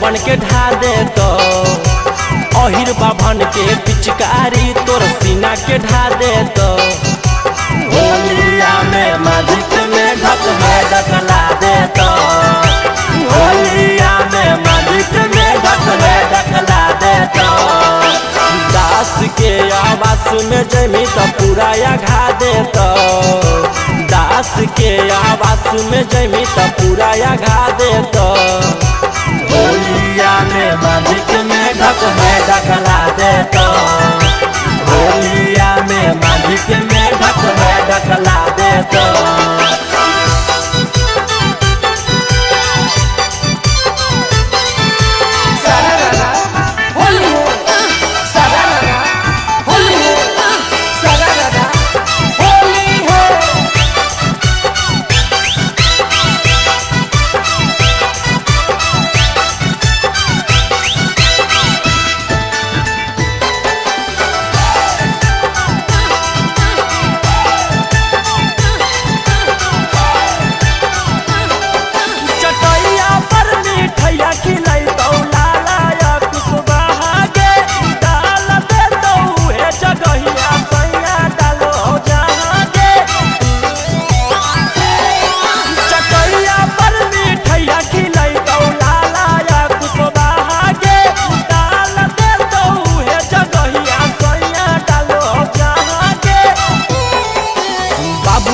जोबन के ढा दे तो अहिर बाभन के पिचकारी तोर सीना के ढा दे तो होलिया में माजिक में ढक है ढकला दे तो होलिया में माजिक में ढक है ढकला दे तो दास के आवास में जमी तो पूरा या घा दे तो दास के आवास में जमी तो पूरा या घा दे तो होलिया में माजिक में ढक है ढकला दे तो होलिया में माजिक में ढक है ढकला दे तो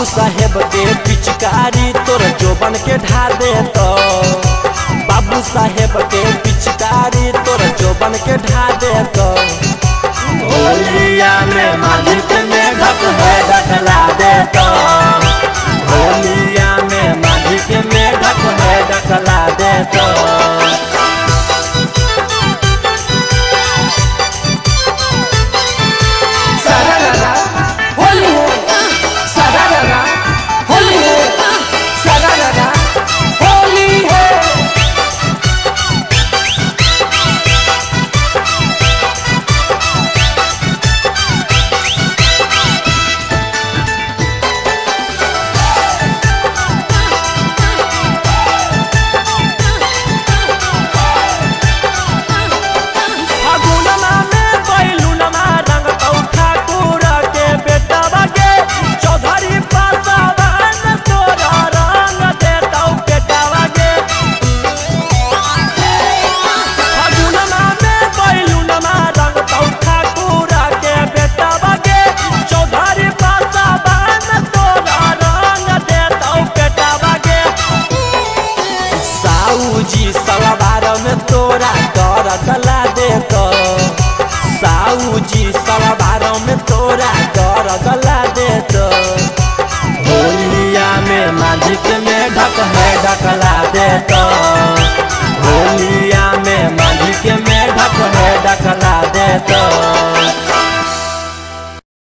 साहेब के पिचकारी तोर जोबन के ढा दे तो बाबू साहेब के पिचकारी तोर जोबन के ढा दे तो होलिया में माजिक में ढक है ढकला दे तो होलिया में माजिक में ढक है ढकला दे तो साऊजी सलवार में तोरा कर गला दे तो साऊजी सलवार में तोरा कर गला दे तो होलिया में माजिक में ढक है ढकला दे तो होलिया में माजिक में ढक है ढकला दे तो